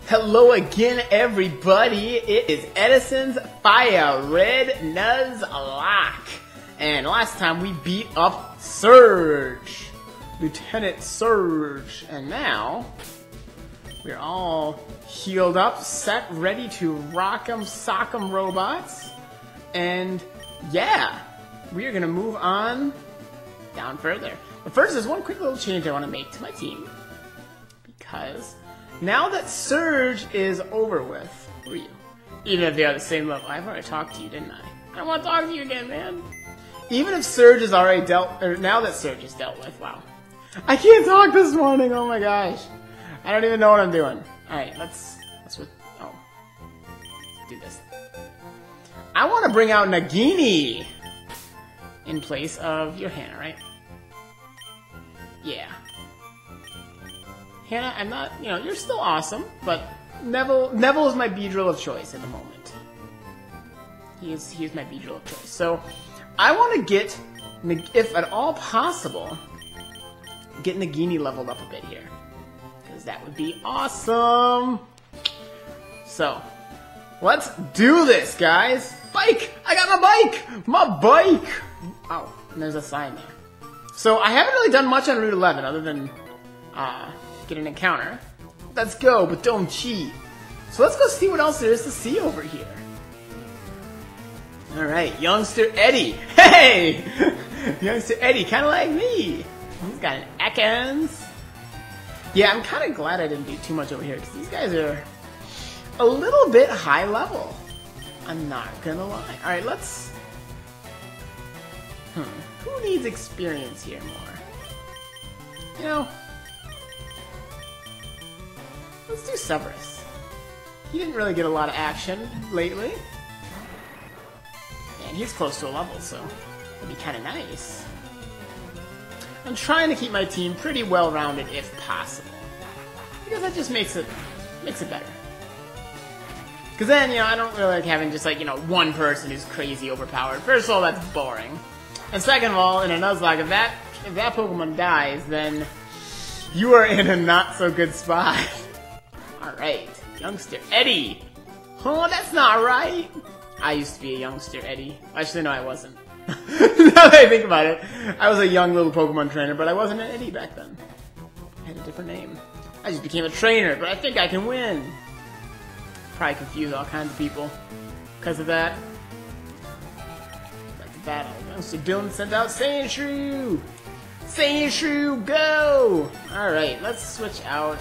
Hello again, everybody. It is Edison's FireRed Nuzlocke. And last time we beat up Surge. Lieutenant Surge. And now, we're all healed up, set, ready to rock 'em, sock 'em robots. And yeah, we are going to move on down further. But first, there's one quick little change I want to make to my team. Because now that Surge is over with, who are you? Even if they're the same level, I've already talked to you, didn't I? I don't want to talk to you again, man. Even if Surge is already dealt, or now that Surge is dealt with, wow. I can't talk this morning, oh my gosh. I don't even know what I'm doing. Alright, let's do this. I want to bring out Nagini in place of your Hannah, right? Yeah. Hannah, I'm not, you're still awesome, but Neville is my Beedrill of choice at the moment. He is my Beedrill of choice. So, I want to get, if at all possible, get Nagini leveled up a bit here. Because that would be awesome! So, let's do this, guys! Bike! I got my bike! My bike! Oh, and there's a sign there. So, I haven't really done much on Route 11 other than, get an encounter. Let's go, but don't cheat. So let's go see what else there is to see over here. Alright, Youngster Eddie. Hey! Youngster Eddie, kind of like me. He's got an Ekans. Yeah, I'm kind of glad I didn't do too much over here, because these guys are a little bit high level. I'm not gonna lie. Alright, let's... Who needs experience here more? Let's do Severus. He didn't really get a lot of action lately. And he's close to a level, so it'd be kind of nice. I'm trying to keep my team pretty well-rounded if possible. Because that just makes it better. Because then, I don't really like having just one person who's crazy overpowered. First of all, that's boring. And second of all, in a Nuzlocke, if that Pokemon dies, then you are in a not-so-good spot. Alright, Youngster Eddie! Oh, that's not right! I used to be a Youngster Eddie. Actually, no, I wasn't. Now that I think about it, I was a young little Pokemon trainer, but I wasn't an Eddie back then. I had a different name. I just became a trainer, but I think I can win! Probably confuse all kinds of people because of that. Back to battle. Youngster Dylan sent out Sandshrew! Sandshrew, go! Alright, let's switch out.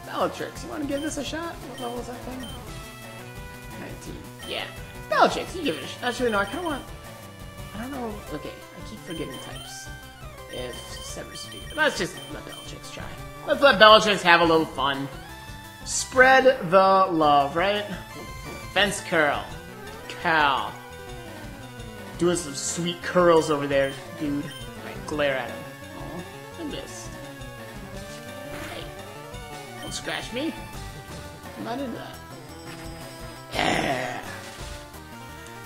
Bellatrix, you want to give this a shot? What level is that thing? 19. Yeah. Bellatrix, you give it a shot. Actually, no, I kind of want... I don't know... Okay, I keep forgetting types. If Severus speed. Let's just let Bellatrix try. Let's let Bellatrix have a little fun. Spread the love, right? Fence curl. Cal. Doing some sweet curls over there, dude. Alright, glare at him. Oh, and this. Scratch me. I'm not into that. Yeah.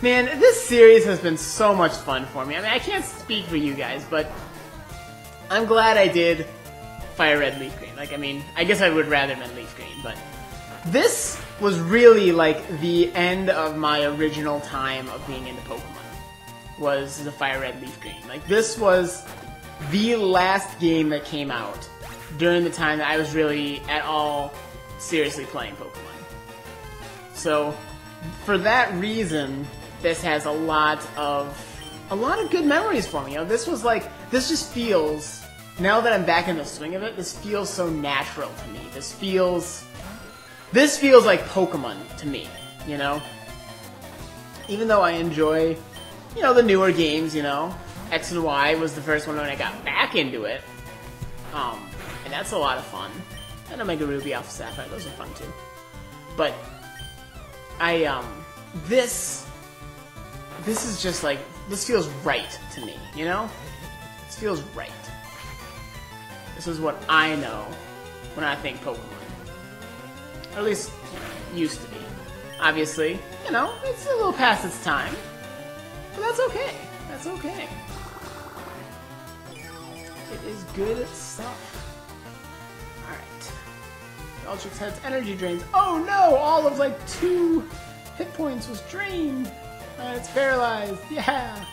Man, this series has been so much fun for me. I mean, I can't speak for you guys, but I'm glad I did FireRed Leaf Green. I guess I would rather than Leaf Green, but this was really the end of my original time of being into Pokemon. Was the FireRed Leaf Green. This was the last game that came out during the time that I was really at all seriously playing Pokemon. So, for that reason, this has a lot of good memories for me. This was this just feels, now that I'm back in the swing of it, this feels so natural to me. This feels like Pokemon to me, Even though I enjoy, the newer games, X and Y was the first one when I got back into it. And that's a lot of fun. And Omega Ruby, Alpha Sapphire, those are fun too. But, this is just this feels right to me, This feels right. This is what I know when I think Pokemon. Or at least, used to be. Obviously, it's a little past its time. But that's okay. That's okay. It is good stuff. Bellatrix has energy drains. Oh no! All of like 2 hit points was drained. It's paralyzed. Yeah.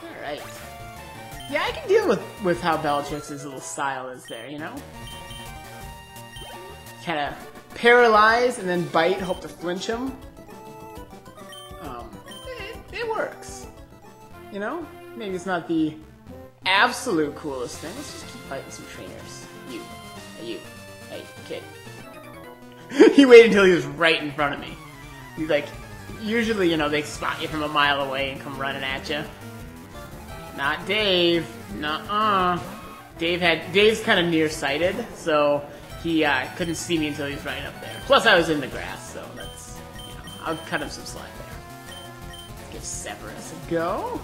All right. Yeah, I can deal with how Bellatrix's little style is there. You know, kind of paralyze and then bite, hope to flinch him. It works. You know, maybe it's not the absolute coolest thing. Let's just keep fighting some trainers. Hey, kid. He waited until he was right in front of me. He's like, usually, you know, they spot you from a mile away and come running at you. Not Dave. Nuh-uh. Dave's kind of nearsighted, so he couldn't see me until he was right up there. Plus, I was in the grass, so that's, you know, I'll cut him some slack there. Let's give Severus a go.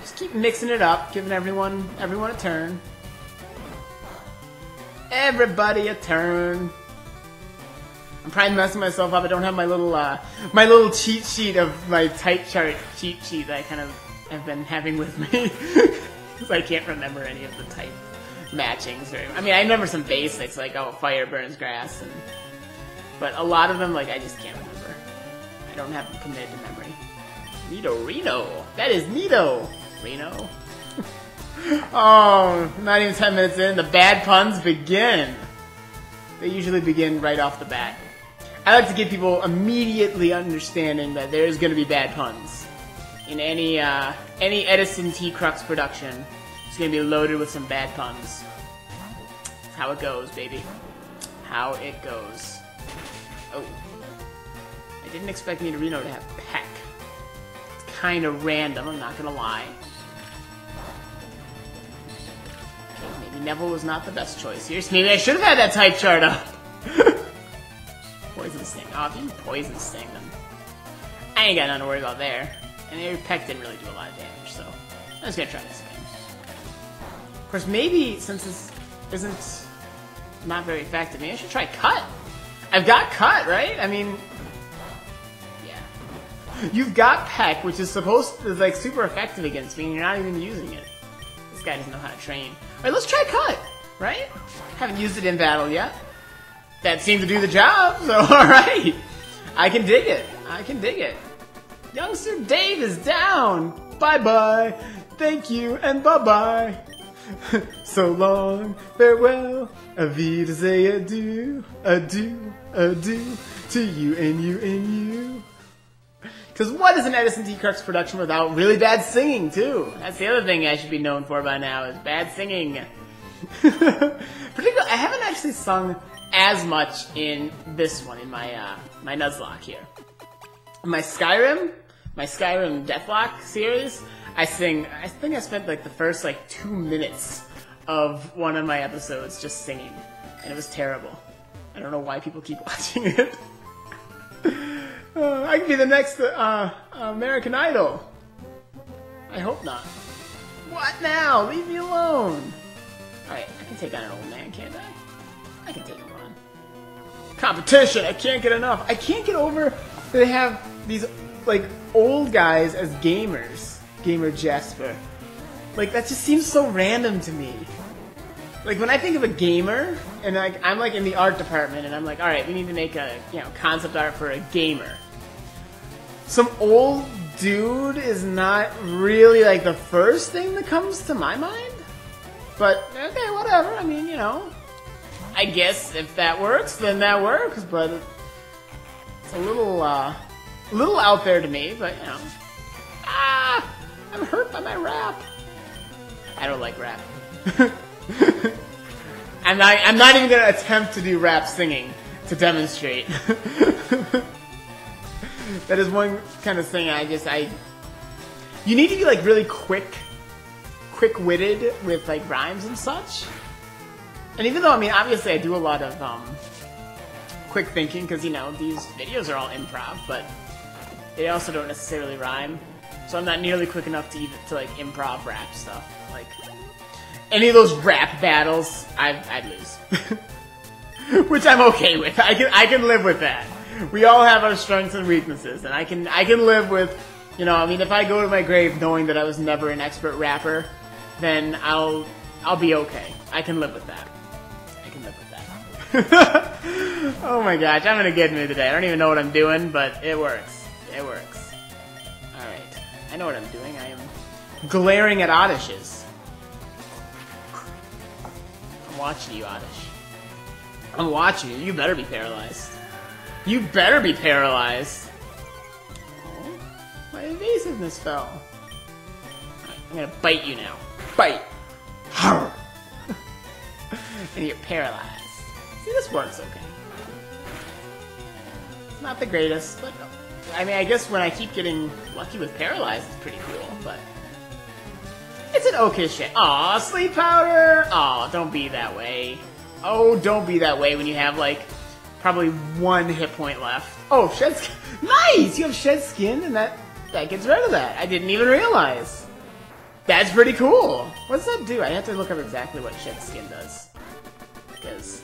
Just keep mixing it up, giving everyone a turn. Everybody a turn. I'm probably messing myself up. I don't have my little cheat sheet of my type chart cheat sheet that I kind of have been having with me. Because I can't remember any of the type matchings. I mean, I remember some basics, like, oh, fire burns grass. But a lot of them, like, I just can't remember. I don't have them committed to memory. Reno. That is Nito. Reno. Oh, not even 10 minutes in. The bad puns begin. They usually begin right off the bat. I like to get people immediately understanding that there's going to be bad puns. In any Edison T Crux production, it's going to be loaded with some bad puns. That's how it goes, baby. How it goes. Oh. I didn't expect Nidorino to have Peck. It's kind of random, I'm not going to lie. Maybe Neville was not the best choice here. So maybe I should have had that type chart up. Poison Sting. Oh, if you Poison Sting, then I ain't got nothing to worry about there. And your Peck didn't really do a lot of damage, so I'm just gonna try this again. Of course, maybe since this isn't not very effective, maybe I should try Cut. I've got Cut, right? I mean, yeah. You've got Peck, which is supposed to be like super effective against me, and you're not even using it. This guy doesn't know how to train. Alright, let's try Cut, right? Haven't used it in battle yet. That seemed to do the job, so alright. I can dig it. I can dig it. Youngster Dave is down. Bye-bye. Thank you, and bye-bye. So long, farewell. Avida say adieu, adieu, adieu to you and you and you. Because what is an Edison T Crux production without really bad singing, too? That's the other thing I should be known for by now, is bad singing. Particularly, I haven't actually sung as much in this one, in my my Nuzlocke here. In my Skyrim Deathlock series, I think I spent like the first like 2 minutes of one of my episodes just singing, and it was terrible. I don't know why people keep watching it. I could be the next American Idol. I hope not. What now? Leave me alone. Alright, I can take on an old man, can't I? I can take him on. Competition! I can't get enough. I can't get over that they have these, like, old guys as gamers. Gamer Jasper. Like, that just seems so random to me. Like, when I think of a gamer, and like I'm like in the art department, and I'm like, alright, we need to make a, you know, concept art for a gamer. Some old dude is not really like the first thing that comes to my mind. But, okay, whatever, I mean, you know. I guess if that works, then that works, but it's a little out there to me, but, you know. Ah! I'm hurt by my rap. I don't like rap. I'm not even gonna attempt to do rap singing to demonstrate. That is one kind of thing you need to be like really quick-witted with like rhymes and such. And even though, I mean, obviously I do a lot of quick thinking, because, you know, these videos are all improv, but they also don't necessarily rhyme. So I'm not nearly quick enough to like improv rap stuff. Like any of those rap battles, I'd lose. Which I'm okay with. I can live with that. We all have our strengths and weaknesses, and I can live with, you know, I mean, if I go to my grave knowing that I was never an expert rapper, then I'll I'll be okay. I can live with that. I can live with that. Oh my gosh, I'm in a good mood today. I don't even know what I'm doing, but it works. It works. Alright. I know what I'm doing. I am glaring at Oddishes. I'm watching you, Oddish. I'm watching you. You better be paralyzed. You better be paralyzed. Oh, my evasiveness fell. Right, I'm gonna bite you now. Bite! And you're paralyzed. See, this works okay. It's not the greatest, but I mean, I guess when I keep getting lucky with paralyzed, it's pretty cool, but it's an okay shit. Aw, sleep powder! Aw, don't be that way. Oh, don't be that way when you have, like, probably 1 hit point left. Oh, shed skin. Nice! You have shed skin, and that gets rid of that. I didn't even realize. That's pretty cool. What does that do? I have to look up exactly what shed skin does. Because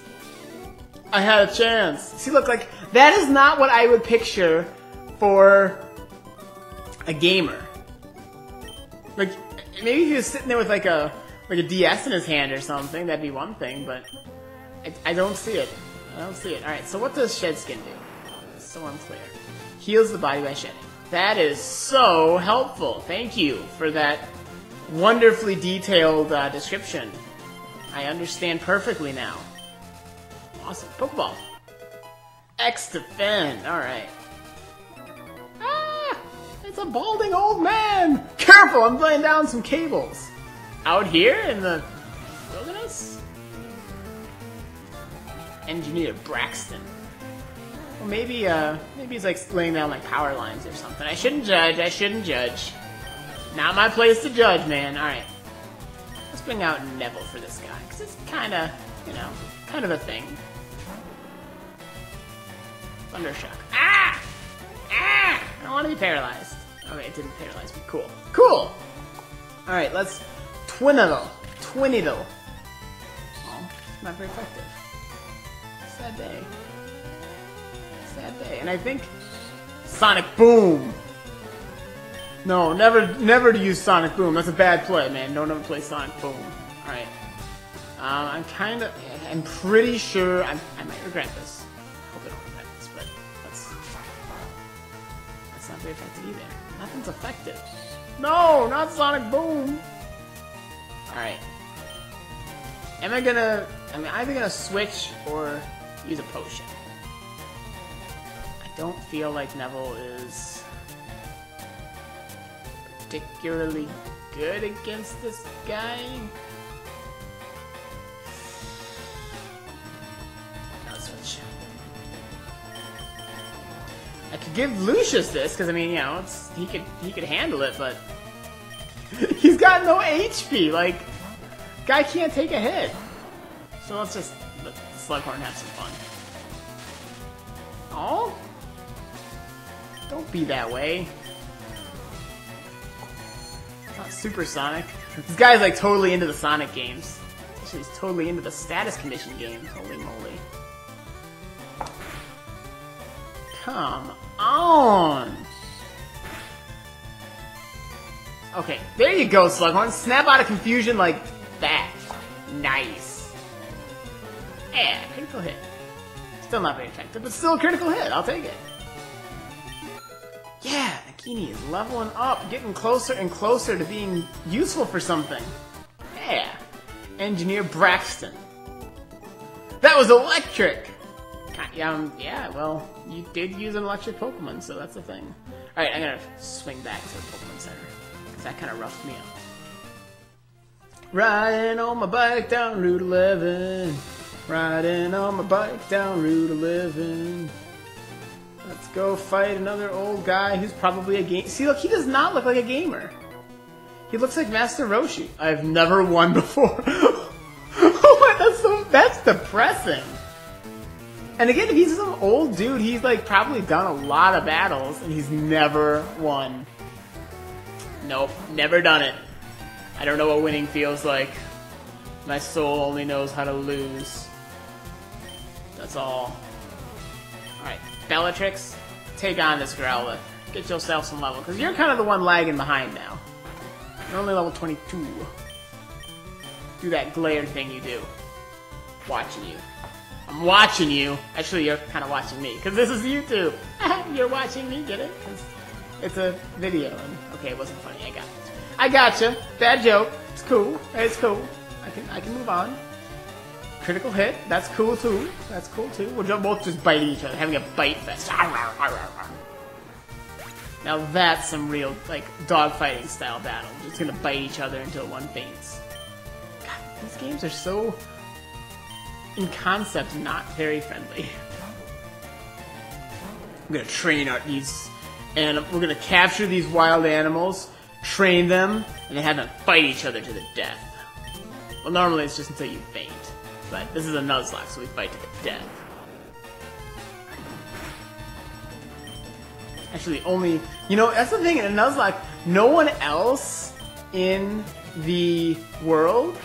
I had a chance. See, look, like, that is not what I would picture for a gamer. Like, maybe if he was sitting there with, like a DS in his hand or something, that'd be one thing, but I don't see it. I don't see it. Alright, so what does shed skin do? It's so unclear. Heals the body by shedding. That is so helpful. Thank you for that wonderfully detailed description. I understand perfectly now. Awesome. Pokeball. X defend. Alright. Ah! It's a balding old man! Careful! I'm laying down some cables. Out here in the wilderness? Engineer Braxton. Well, maybe he's like laying down like power lines or something. I shouldn't judge. I shouldn't judge. Not my place to judge, man. Alright. Let's bring out Neville for this guy, because it's kind of, you know, kind of a thing. Thundershock. Ah! Ah! I don't want to be paralyzed. Okay, it didn't paralyze me. Cool. Cool! Alright, let's Twiniddle. Twiniddle. Oh, not very effective. Sad day. Sad day. And I think Sonic Boom. No, never to use Sonic Boom. That's a bad play, man. Don't ever play Sonic Boom. Alright. I'm pretty sure, I might regret this. Hope I don't regret this, but that's not very effective either. Nothing's effective. No, not Sonic Boom! Alright. I'm either gonna switch or use a potion. I don't feel like Neville is particularly good against this guy. I'll switch. I could give Lucius this, because I mean, you know, he could handle it, but he's got no HP. Like, guy can't take a hit. So let's just let Slughorn have some fun. Oh, don't be that way. Not Supersonic. This guy's like totally into the Sonic games. Actually, he's totally into the status condition games. Holy moly. Come on! Okay, there you go, Slughorn. Snap out of confusion like that. Nice. Yeah, critical hit. Still not very effective, but still a critical hit. I'll take it. Yeah, Nagini is leveling up, getting closer and closer to being useful for something. Yeah. Engineer Braxton. That was electric! Yeah, well, you did use an electric Pokemon, so that's the thing. Alright, I'm gonna swing back to the Pokemon Center, because that kind of roughed me up. Riding on my bike down Route 11. Riding on my bike down Route 11. Let's go fight another old guy who's probably a game. See, look, he does not look like a gamer. He looks like Master Roshi. I've never won before. Oh, that's depressing. And again, if he's some old dude, he's like probably done a lot of battles and he's never won. Nope, never done it. I don't know what winning feels like. My soul only knows how to lose. That's all. Alright, Bellatrix, take on this Growlithe. Get yourself some level, because you're kind of the one lagging behind now. You're only level 22. do that glare thing you do. Watching you. I'm watching you. Actually, you're kind of watching me, because this is YouTube. You're watching me, get it? 'Cause it's a video. And, okay, it wasn't funny. I gotcha. Bad joke. It's cool. It's cool. I can move on. Critical hit. That's cool too. That's cool too. We're both just biting each other, having a bite fest. Now that's some real, like, dogfighting style battle. Just gonna bite each other until one faints. God, these games are so, in concept, not very friendly. I'm gonna train these, and we're gonna capture these wild animals, train them, and then have them fight each other to the death. Well, normally it's just until you faint, but this is a Nuzlocke, so we fight to the death. Actually, only... You know, that's the thing, in a Nuzlocke, no one else in the world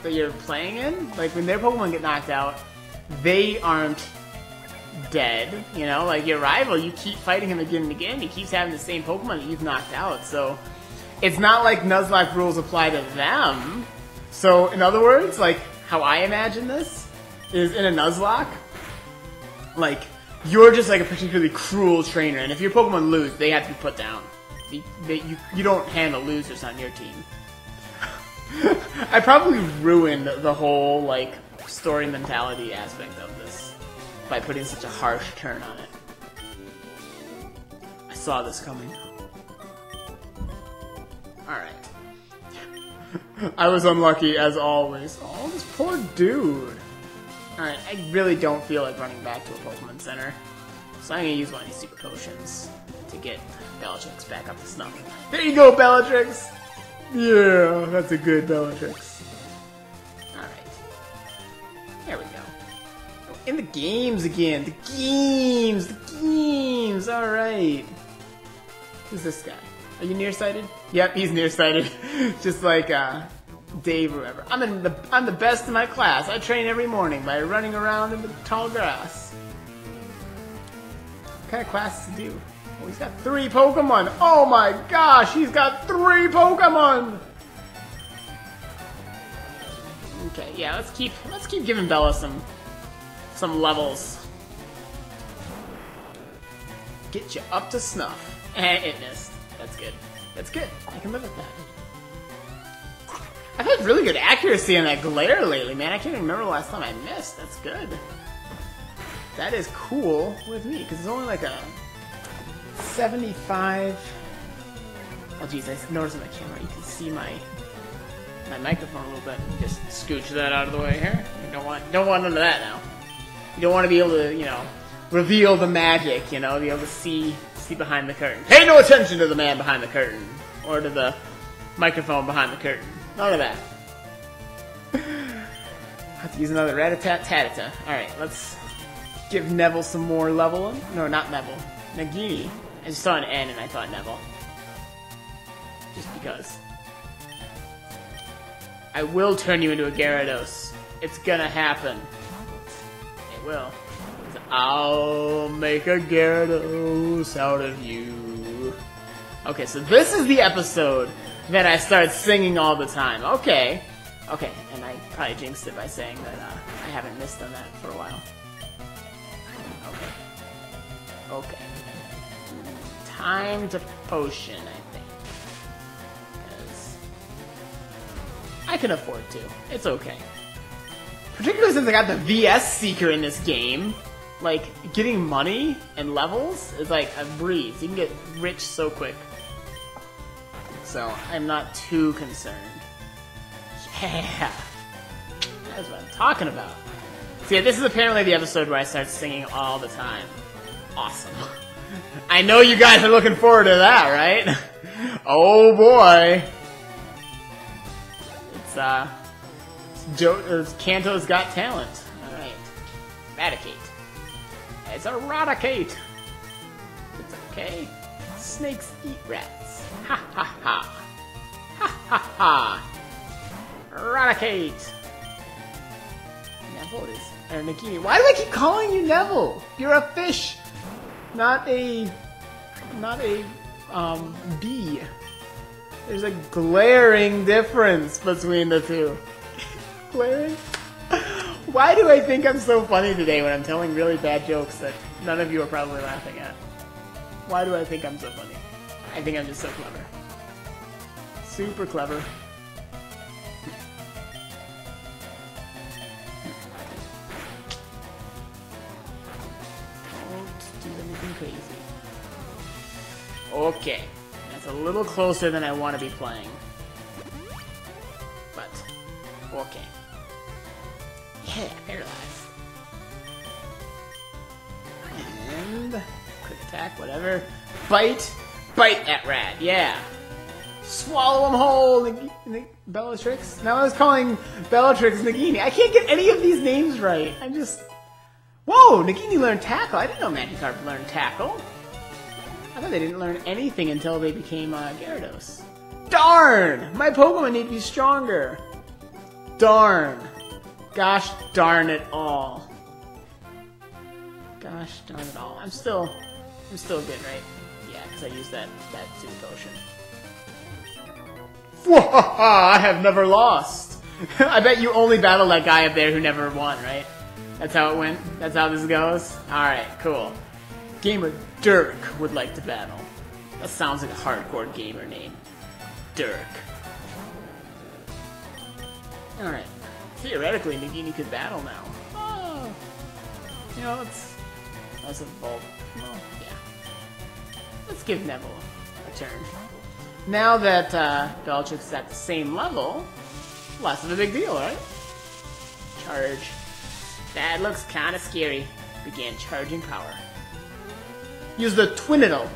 that you're playing in, like, when their Pokemon get knocked out, they aren't dead, you know? Like, your rival, you keep fighting him again and again, he keeps having the same Pokemon that you've knocked out, so... It's not like Nuzlocke rules apply to them. So, in other words, like, how I imagine this is in a Nuzlocke, like, you're just like a particularly cruel trainer, and if your Pokemon lose, they have to be put down. You don't handle losers on your team. I probably ruined the whole, like, story mentality aspect of this by putting such a harsh turn on it. I saw this coming. Alright. I was unlucky, as always. Oh, this poor dude. Alright, I really don't feel like running back to a Pokemon Center. So I'm gonna use one of these Super Potions to get Bellatrix back up to snuff. There you go, Bellatrix! Yeah, that's a good Bellatrix. Alright. There we go. Oh, in the games again. The games! The games! Alright. Who's this guy? Are you nearsighted? Yep, he's nearsighted. Just like Dave or whatever. I'm the best in my class. I train every morning by running around in the tall grass. What kind of classes to do? Oh, he's got 3 Pokemon. Oh my gosh, he's got 3 Pokemon. Okay, yeah, let's keep giving Bella some levels. Get you up to snuff. It missed. That's good. That's good. I can live with that. I've had really good accuracy on that glare lately, man. I can't even remember the last time I missed. That's good. That is cool with me, because it's only like a 75... Oh jeez, I noticed on the camera you can see my microphone a little bit. Just scooch that out of the way here. You don't want none of that now. You don't want to be able to, you know, reveal the magic, you know, be able to see behind the curtain. Pay no attention to the man behind the curtain. Or to the microphone behind the curtain. None of that. I have to use another rat-a-tat-tat-a-ta. Alright, let's give Neville some more leveling. No, not Neville. Nagini. I just saw an N and I thought Neville. Just because. I will turn you into a Gyarados. It's gonna happen. It will. I'll make a Gyarados out of you. Okay, so this is the episode that I start singing all the time. Okay. Okay, and I probably jinxed it by saying that I haven't missed on that for a while. Okay. Okay. Time to potion, I think. Because I can afford to. It's okay. Particularly since I got the VS Seeker in this game. Like, getting money and levels is like a breeze. You can get rich so quick. So, I'm not too concerned. Yeah! That's what I'm talking about. So yeah, this is apparently the episode where I start singing all the time. Awesome. I know you guys are looking forward to that, right? Oh boy! It's Kanto's Got Talent. Alright. Eradicate. It's Eradicate! It's okay. Snakes eat rats. Ha ha ha. Ha ha ha. Eradicate! Neville is... Or Nagini. Why do I keep calling you Neville? You're a fish! Not a bee. There's a glaring difference between the two. blaring. Why do I think I'm so funny today when I'm telling really bad jokes that none of you are probably laughing at? Why do I think I'm so funny? I think I'm just so clever. Super clever. Don't do anything crazy. Okay. That's a little closer than I want to be playing. But, okay. Yeah, paralyzed. And quick attack, whatever. Bite! Bite at Rad, yeah. Swallow him whole! Bellatrix? Now I was calling Bellatrix Nagini. I can't get any of these names right. I'm just... Whoa! Nagini learned Tackle. I didn't know Magikarp learned Tackle. I thought they didn't learn anything until they became Gyarados. Darn! My Pokemon need to be stronger. Darn. Gosh darn it all. Gosh darn it all. I'm still good, right? Yeah, because I used that super potion. I have never lost. I bet you only battled that guy up there who never won, right? That's how it went? That's how this goes? Alright, cool. Gamer Dirk would like to battle. That sounds like a hardcore gamer name. Dirk. Alright. Theoretically, Nagini could battle now. Oh. You know, let's evolve. Well, yeah. Let's give Neville a turn. Now that Bellatrix is at the same level, less of a big deal, right? Charge. That looks kinda scary. Began charging power. Use the Twiniddle.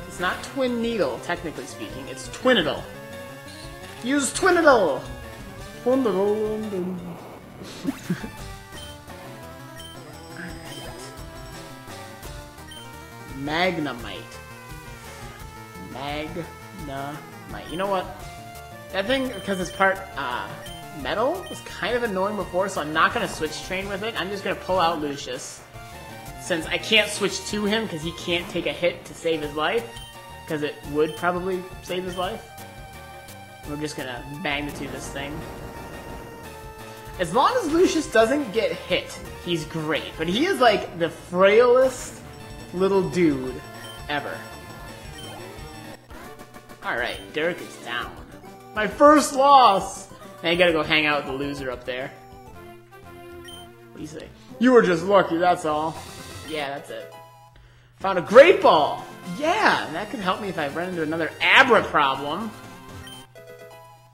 It's not Twin Needle, technically speaking. It's Twiniddle. Use Twiniddle! Twiniddle. Magnemite. Magnemite. You know what? That thing, because it's part metal, was kind of annoying before, so I'm not going to switch train with it. I'm just going to pull out Lucius. Since I can't switch to him because he can't take a hit to save his life, because it would probably save his life. We're just going to magnitude this thing. As long as Lucius doesn't get hit, he's great. But he is like the frailest little dude ever. Alright, Dirk is down. My first loss! Now you gotta go hang out with the loser up there. What do you say? You were just lucky, that's all. Yeah, that's it. Found a Great Ball! Yeah, that could help me if I run into another Abra problem.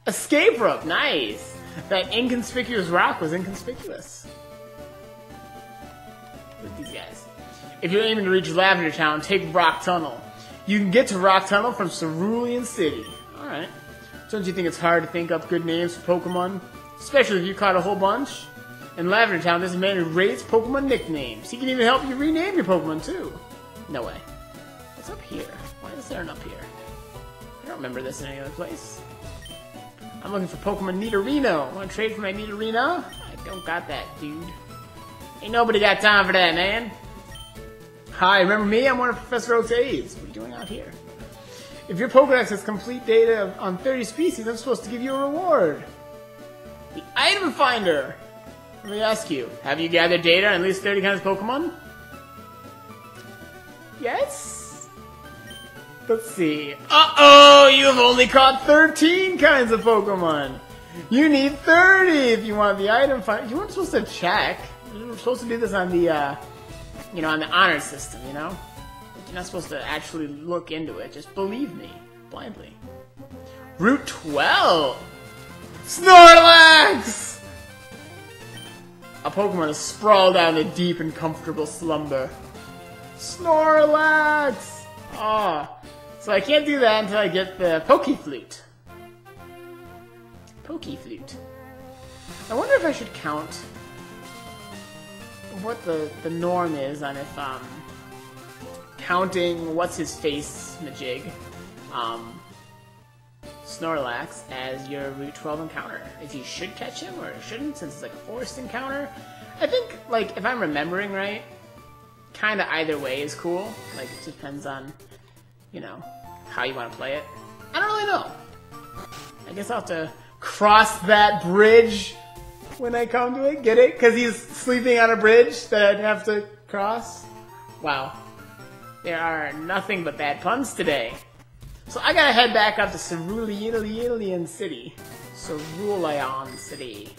Escape Rope, nice! That inconspicuous rock was inconspicuous. Look at these guys. If you're aiming to reach Lavender Town, take Rock Tunnel. You can get to Rock Tunnel from Cerulean City. Alright. Don't you think it's hard to think up good names for Pokemon? Especially if you caught a whole bunch? In Lavender Town, there's a man who rates Pokemon nicknames. He can even help you rename your Pokemon, too. No way. What's up here? Why is there an up here? I don't remember this in any other place. I'm looking for Pokemon Nidorino. Want to trade for my Nidorino? I don't got that, dude. Ain't nobody got time for that, man. Hi, remember me? I'm one of Professor Oak's aides. What are you doing out here? If your Pokedex has complete data on 30 species, I'm supposed to give you a reward. The Item Finder! Let me ask you, have you gathered data on at least 30 kinds of Pokemon? Yes? Let's see. Uh-oh! You have only caught 13 kinds of Pokemon! You need 30 if you want the Item Finder. You weren't supposed to check. You were supposed to do this on the, you know, on the honor system, you know? You're not supposed to actually look into it. Just believe me. Blindly. Route 12! Snorlax! A Pokemon is sprawled out in a deep and comfortable slumber. Snorlax! Ah. So I can't do that until I get the Pokeflute. Pokeflute. I wonder if I should count what the norm is on if, counting what's-his-face Majig, Snorlax as your Route 12 encounter. If you should catch him or shouldn't, since it's like a forced encounter. I think, like, if I'm remembering right, kinda either way is cool. Like, it depends on, you know, how you want to play it. I don't really know. I guess I'll have to cross that bridge when I come to it. Get it? Because he's sleeping on a bridge that I'd have to cross. Wow. There are nothing but bad puns today. So I gotta head back up to Cerulean City. Cerulean City.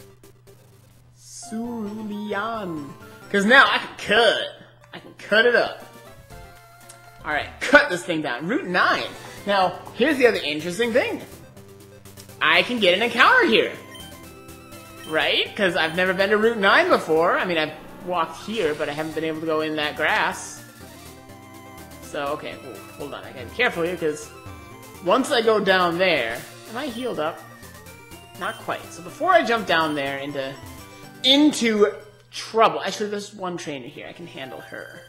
Cerulean. Because now I can cut. I can cut it up. Alright, cut this thing down. Route 9. Now, here's the other interesting thing. I can get an encounter here. Right? Because I've never been to Route 9 before. I mean, I've walked here, but I haven't been able to go in that grass. So, okay, hold on. I gotta be careful here, because once I go down there... Am I healed up? Not quite. So before I jump down there into trouble... Actually, there's one trainer here. I can handle her.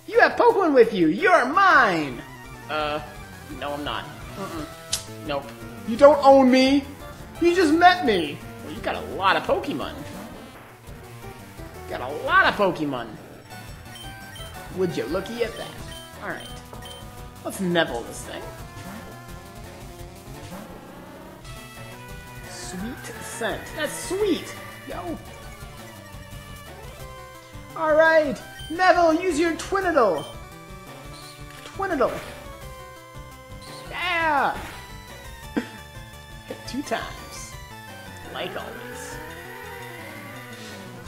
You have Pokemon with you! You're mine! No, I'm not. Nope. You don't own me! You just met me! Well, you got a lot of Pokemon. Got a lot of Pokemon. Would you looky at that? Alright. Let's Neville this thing. Sweet scent. That's sweet! Yo! Alright! Neville, use your Twinadle! Twinadle! Yeah! Hit 2 times. Like always.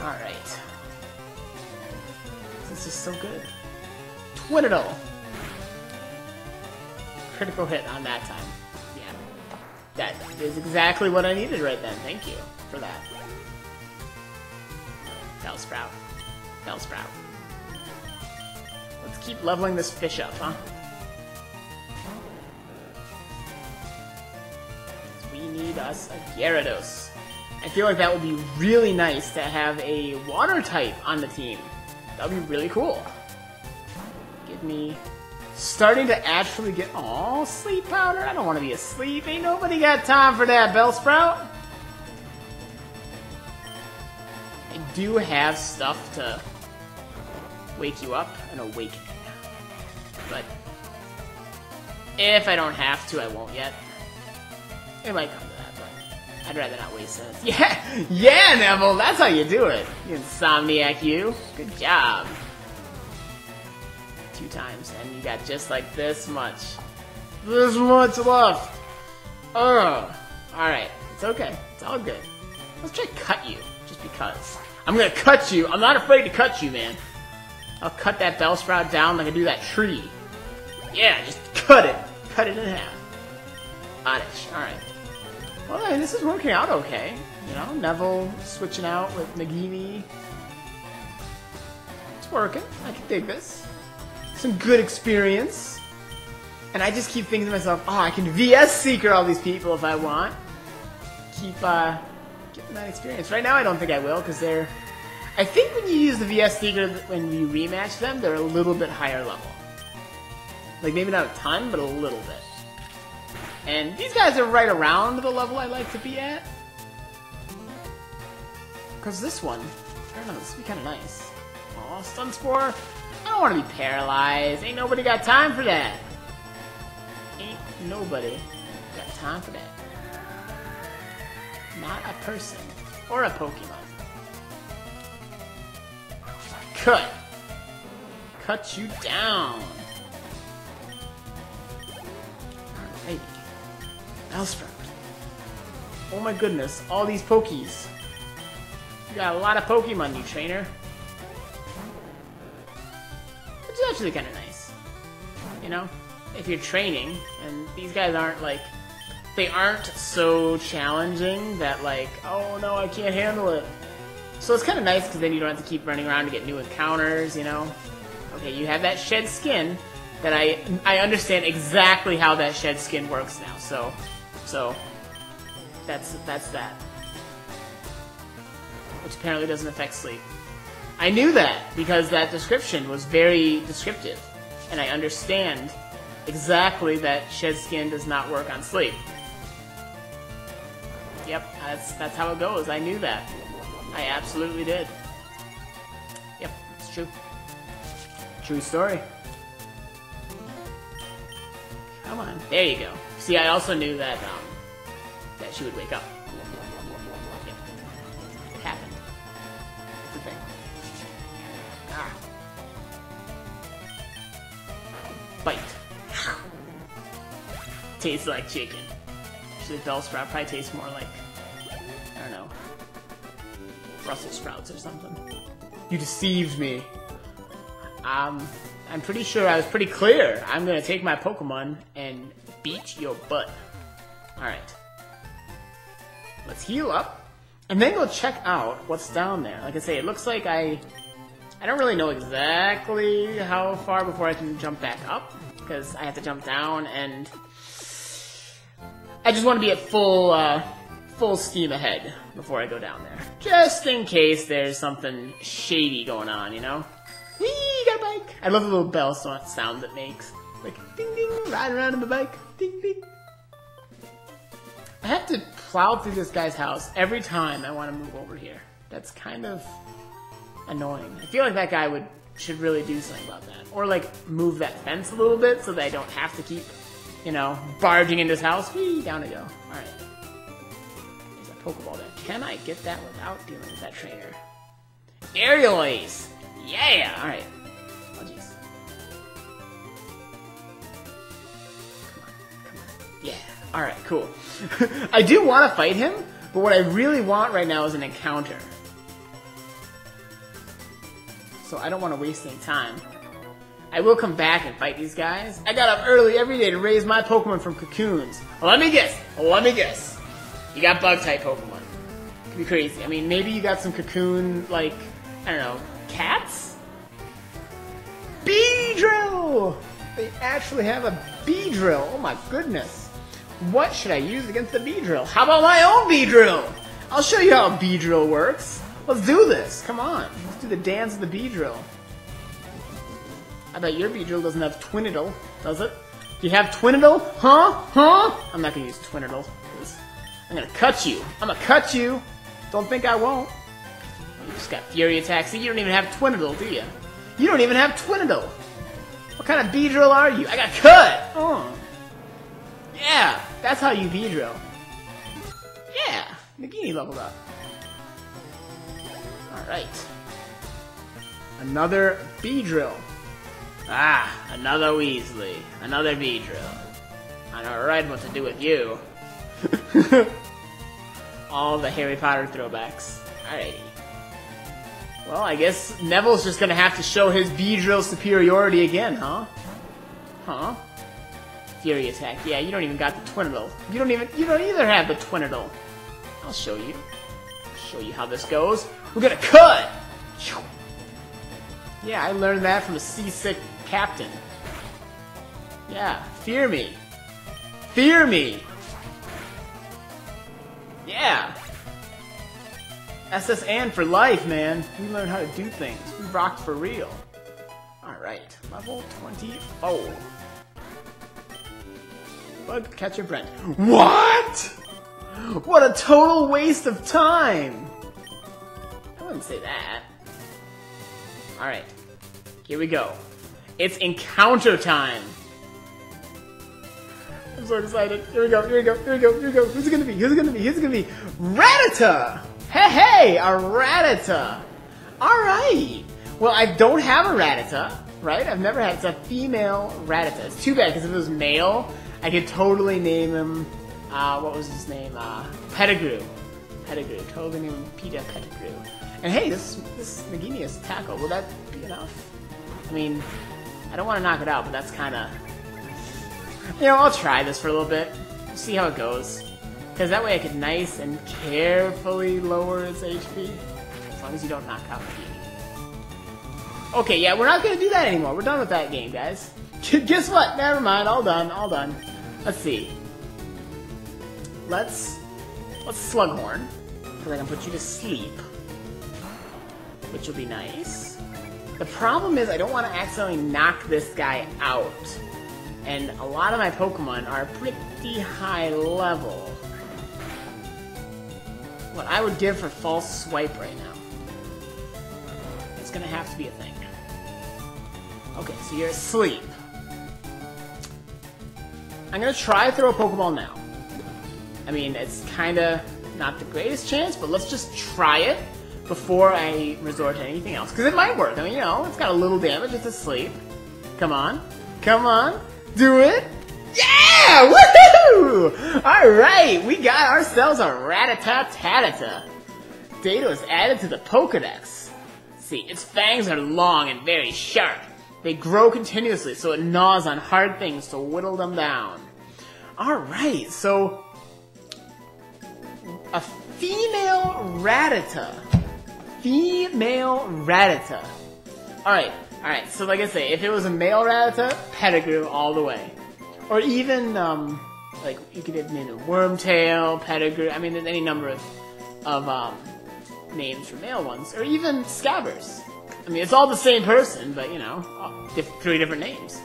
Alright. This is so good. Twinadle! Critical hit on that time. Yeah. That is exactly what I needed right then. Thank you for that. Bellsprout. Bellsprout. Let's keep leveling this fish up, huh? We need us a Gyarados. I feel like that would be really nice to have a water type on the team. That would be really cool. Give me... Starting to actually get... Aw, sleep powder? I don't want to be asleep. Ain't nobody got time for that, Bellsprout. I do have stuff to wake you up and awaken. But if I don't have to, I won't yet. It might come to that, but I'd rather not waste it. Yeah! Yeah, Neville! That's how you do it! You insomniac, you. Good job. 2 times, and you got just like this much. This much left! Ugh. Alright, it's okay. It's all good. Let's try cut you, just because. I'm gonna cut you! I'm not afraid to cut you, man. I'll cut that Bellsprout down like I do that tree. Yeah, just cut it! Cut it in half. Oddish, alright. Well, I mean, this is working out okay. You know, Neville switching out with Nagini. It's working. I can dig this. Some good experience. And I just keep thinking to myself, oh, I can VS Seeker all these people if I want. Keep getting that experience. Right now I don't think I will, because they're... I think when you use the VS Seeker, when you rematch them, they're a little bit higher level. Like, maybe not a ton, but a little bit. And these guys are right around the level I like to be at. Because this one, I don't know, this would be kind of nice. Aw, Stun Spore. I don't want to be paralyzed. Ain't nobody got time for that. Ain't nobody got time for that. Not a person. Or a Pokemon. Cut. Cut you down. Alright. Bellsprout. Oh my goodness, all these Pokies. You got a lot of Pokemon, you trainer. Which is actually kind of nice. You know? If you're training, and these guys aren't like... They aren't so challenging that like, oh no, I can't handle it. So it's kind of nice because then you don't have to keep running around to get new encounters, you know? Okay, you have that shed skin that I understand exactly how that shed skin works now, so that's that. Which apparently doesn't affect sleep. I knew that because that description was very descriptive, and I understand exactly that shed skin does not work on sleep. Yep, that's how it goes. I knew that. I absolutely did. Yep, it's true. True story. Come on, there you go. See, I also knew that that she would wake up. Yep. tastes like chicken. Actually, Bellsprout probably tastes more like, I don't know, Brussels sprouts or something. You deceived me. I'm pretty sure I was pretty clear. I'm gonna take my Pokemon and beat your butt. Alright. Let's heal up, and then go check out what's down there. Like I say, it looks like I don't really know exactly how far before I can jump back up, because I have to jump down, and I just want to be at full steam ahead before I go down there. Just in case there's something shady going on, you know? Whee, got a bike! I love the little bell sound it makes. Like, ding ding, riding around on the bike, ding ding. I have to plow through this guy's house every time I want to move over here. That's kind of annoying. I feel like that guy should really do something about that. Or, like, move that fence a little bit so that I don't have to keep, you know, barging into his house. Whee, down I go. Alright. There's a Pokeball there. Can I get that without dealing with that trainer? Aerial Ace! Yeah! Alright. Oh, jeez. Come on. Yeah. Alright, cool. I do want to fight him, but what I really want right now is an encounter. So I don't want to waste any time. I will come back and fight these guys. I got up early every day to raise my Pokemon from cocoons. Let me guess. You got Bug-type Pokemon. Could be crazy. I mean, maybe you got some cocoon, like, I don't know, cats? Beedrill! They actually have a Beedrill. Oh my goodness. What should I use against the Beedrill? How about my own Beedrill? I'll show you how a Beedrill works. Let's do this. Come on. Let's do the dance of the Beedrill. I bet your Beedrill doesn't have Twiniddle, does it? Do you have Twiniddle? Huh? I'm not going to use Twiniddle. I'm going to cut you. Don't think I won't. You just got Fury Attack. See, you don't even have Twiniddle, do you? You don't even have Twiniddle. What kind of Beedrill are you? I got cut! Oh. Yeah, that's how you Beedrill. Yeah, Nagini leveled up. Alright. Another Beedrill. Ah, another Weasley. Another Beedrill. I know right what to do with you. All the Harry Potter throwbacks. Alrighty. Well, I guess Neville's just gonna have to show his Beedrill superiority again, huh? Huh? Fury Attack. Yeah, you don't even got the Twiniddle. You don't either have the Twiniddle. I'll show you. I'll show you how this goes. We're gonna cut! Yeah, I learned that from a seasick captain. Yeah, fear me. Fear me! Yeah! SS Ann for life, man. We learned how to do things. We rocked for real. Alright, level 24. Bug Catcher Brent. What?! What a total waste of time! I wouldn't say that. Alright, here we go. It's encounter time! I'm so excited. Here we go. Who's it gonna be? Rattata! Hey, a Rattata! Alright! Well, I don't have a Rattata, right? I've never had it. It's a female Rattata. It's too bad, because if it was male, I could totally name him, what was his name? Pettigrew. Totally name him Peter Pettigrew. And hey, this Nagini is tackle. Will that be enough? I mean, I don't want to knock it out, but that's kind of... You know, I'll try this for a little bit. See how it goes. Because that way I could nice and carefully lower its HP. As long as you don't knock out Nagini. Okay, yeah, we're not going to do that anymore. We're done with that game, guys. Guess what? Never mind. All done. Let's see. Let's Slughorn. Because I can put you to sleep. Which will be nice. The problem is I don't want to accidentally knock this guy out. And a lot of my Pokemon are pretty high level. What I would give for False Swipe right now. It's gonna have to be a thing. Okay, so you're asleep. I'm gonna try to throw a Pokeball now. I mean, it's kinda not the greatest chance, but let's just try it before I resort to anything else. Because it might work. I mean, you know, it's got a little damage. It's asleep. Come on. Do it. Yeah! Woohoo! Alright, we got ourselves a Rattata-Tattata. Data was added to the Pokedex. See, its fangs are long and very sharp. They grow continuously, so it gnaws on hard things to whittle them down. Alright, so... a female Rattata. Female Rattata. Alright, so like I say, if it was a male Rattata, Pedigree all the way. Or even, like, you could have named it Wormtail, Pedigree, I mean, there's any number of names for male ones. Or even Scabbers. I mean, it's all the same person, but, you know, 3 different names.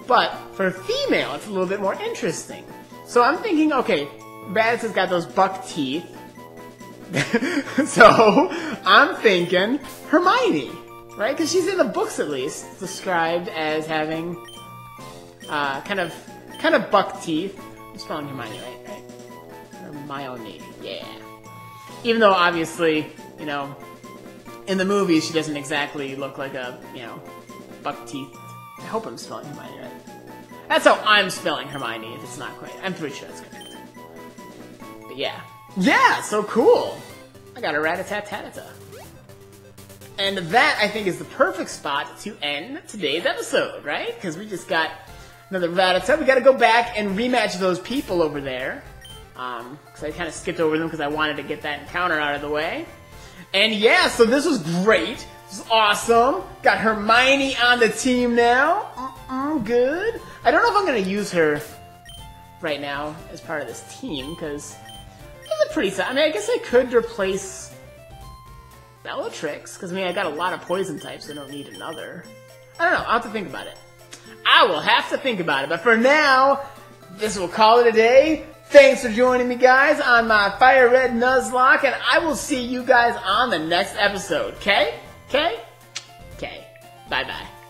But, for female, it's a little bit more interesting. So I'm thinking, okay, Rattata's got those buck teeth. So, I'm thinking Hermione, right? Because she's in the books, at least, described as having kind of buck teeth. I'm spelling Hermione, right? Hermione, yeah. Even though, obviously, you know, in the movies, she doesn't exactly look like a, you know, buck teeth. I hope I'm spelling Hermione right. That's how I'm spelling Hermione, if it's not quite. I'm pretty sure that's correct. But yeah. Yeah, so cool! I got a Rattata-Tattata. And that, I think, is the perfect spot to end today's episode, right? Because we just got another Rattata. We gotta go back and rematch those people over there. Because I kind of skipped over them because I wanted to get that encounter out of the way. And yeah, so this was great. This was awesome. Got Hermione on the team now. Good. I don't know if I'm going to use her right now as part of this team, because it's a pretty... I mean, I guess I could replace Bellatrix, because I mean, I got a lot of poison types, so I don't need another. I don't know. I'll have to think about it. I will have to think about it. But for now, this will call it a day. Thanks for joining me, guys, on my FireRed Nuzlocke, and I will see you guys on the next episode, okay? Okay? Okay. Bye-bye.